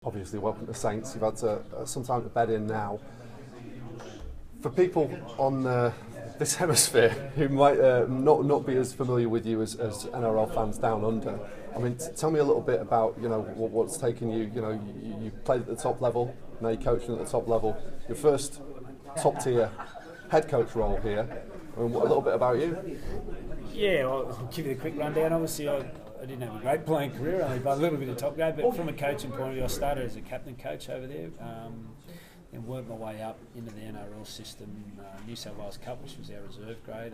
obviously welcome to Saints. You've had some time to bed in now. For people on this hemisphere who might not be as familiar with you as NRL fans down under, I mean, tell me a little bit about what's taken you. You played at the top level, now you're coaching at the top level. Your first top tier head coach role here. I mean, a little bit about you. Yeah, well, I'll give you the quick rundown. Obviously, I didn't have a great playing career, only by a little bit of top grade, but from a coaching point of view, I started as a captain coach over there, and worked my way up into the NRL system. New South Wales Cup, which was our reserve grade,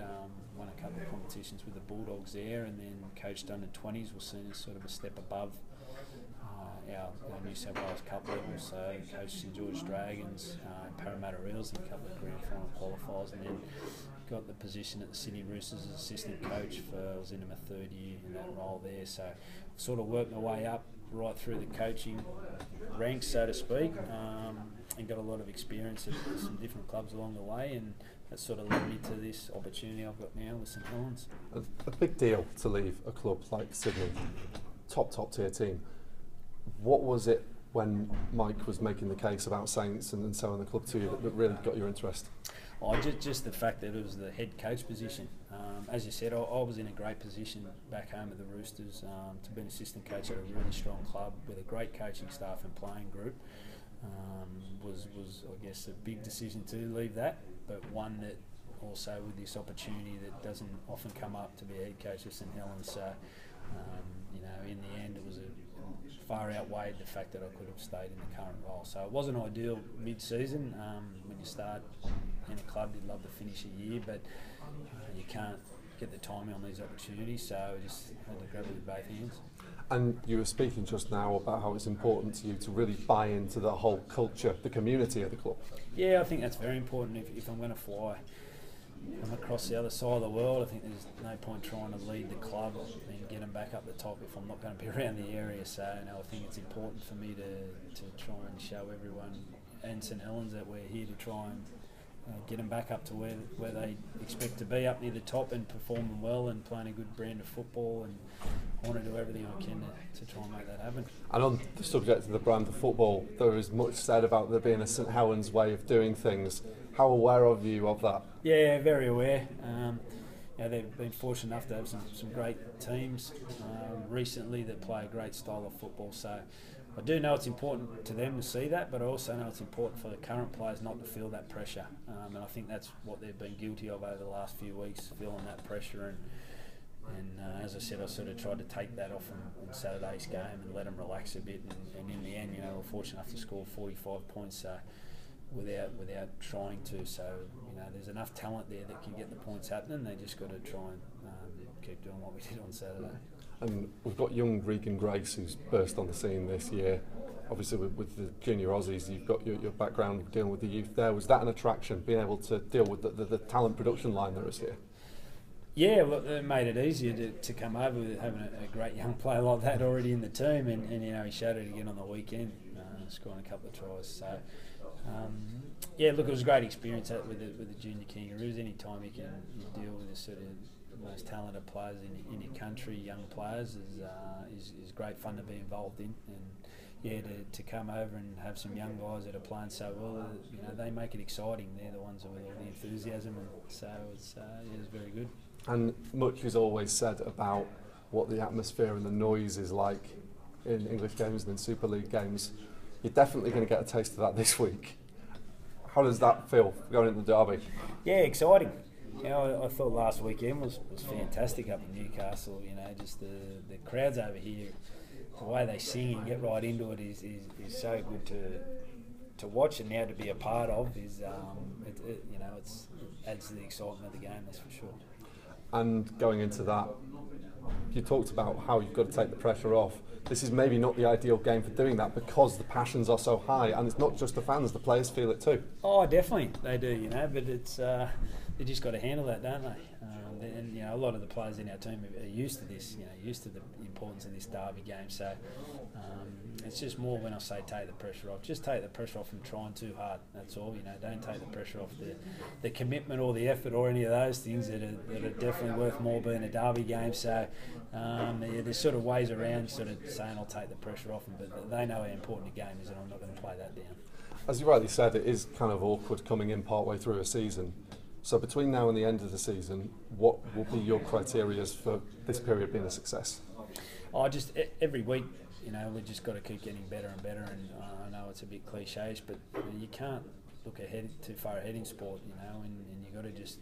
won a couple of competitions with the Bulldogs there, and then coached under 20s, was seen as sort of a step above our New South Wales Cup level. So coached St George Dragons, Parramatta Eels in a couple of grand final qualifiers, and then got the position at the Sydney Roosters as assistant coach I was into my third year in that role there. So sort of worked my way up right through the coaching ranks, so to speak, and got a lot of experience at some different clubs along the way, and that sort of led me to this opportunity I've got now with St Helens. A big deal to leave a club like Sydney, top tier team. What was it when Mike was making the case about Saints and selling the club to you that really got your interest? Oh, just the fact that it was the head coach position. As you said, I was in a great position back home at the Roosters to be an assistant coach at a really strong club with a great coaching staff and playing group. Was I guess a big decision to leave that, but one that also with this opportunity that doesn't often come up to be a head coach at St Helens. So in the end, it was far outweighed the fact that I could have stayed in the current role. So it wasn't ideal mid-season. When you start in a club, you'd love to finish a year, but you can't get the timing on these opportunities, so I just had to grab it with both hands. And you were speaking just now about how it's important to you to really buy into the whole culture, the community of the club. Yeah, I think that's very important. If I'm going to fly from across the other side of the world, I think there's no point trying to lead the club and get them back up the top if I'm not going to be around the area. So I think it's important for me to try and show everyone and St Helens that we're here to try and get them back up to where they expect to be, up near the top and performing well and playing a good brand of football, and I want to do everything I can to try and make that happen. And on the subject of the brand of football, there is much said about there being a St Helens way of doing things. How aware are you of that? Yeah, very aware. They've been fortunate enough to have some great teams recently that play a great style of football. So I do know it's important to them to see that, but I also know it's important for the current players not to feel that pressure. And I think that's what they've been guilty of over the last few weeks, feeling that pressure. And as I said, I sort of tried to take that off on Saturday's game and let them relax a bit. And in the end, we're fortunate enough to score 45 points without trying to. So there's enough talent there that can get the points happening. They just got to try and keep doing what we did on Saturday. And we've got young Regan Grace, who's burst on the scene this year. Obviously, with the junior Aussies, you've got your background dealing with the youth there. Was that an attraction, being able to deal with the talent production line there is here? Yeah, look, it made it easier to come over with having a great young player like that already in the team, and he showed it again on the weekend, scoring a couple of tries. So, it was a great experience with the junior Kangaroos. Any time you deal with the sort of most talented players in your country, young players, is great fun to be involved in. And to come over and have some young guys that are playing so well, they make it exciting. They're the ones with all the enthusiasm, and so it's very good. And much is always said about what the atmosphere and the noise is like in English games and in Super League games. You're definitely going to get a taste of that this week. How does that feel going into the derby? Yeah, exciting. I thought last weekend was fantastic up in Newcastle. Just the crowds over here, the way they sing and get right into it is so good to watch, and now to be a part of is it adds to the excitement of the game, that's for sure. And going into that, you talked about how you've got to take the pressure off. This is maybe not the ideal game for doing that because the passions are so high, and it's not just the fans, the players feel it too. Oh, definitely, they do, but it's they just got to handle that, don't they? and you know, a lot of the players in our team are used to this, you know, used to the importance of this derby game. So it's just more when I say take the pressure off. Just take the pressure off from trying too hard. That's all. You know, don't take the pressure off the commitment or the effort or any of those things that are definitely worth more being a derby game. So there's sort of ways around sort of saying I'll take the pressure off them, but they know how important the game is, and I'm not going to play that down. As you rightly said, it is kind of awkward coming in partway through a season. So between now and the end of the season, what will be your criteria for this period being a success? Just every week, you know, we just got to keep getting better and better. And I know it's a bit cliché, but you can't look ahead too far ahead in sport, you know, and you got to just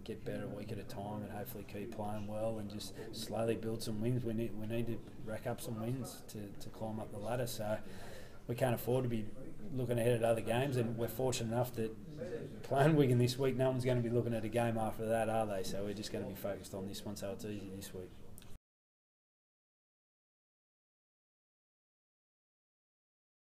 get better a week at a time and hopefully keep playing well and just slowly build some wins. We need to rack up some wins to climb up the ladder. So we can't afford to be looking ahead at other games, and we're fortunate enough that playing Wigan this week, no one's going to be looking at a game after that, are they? So we're just going to be focused on this one, so it's easy this week.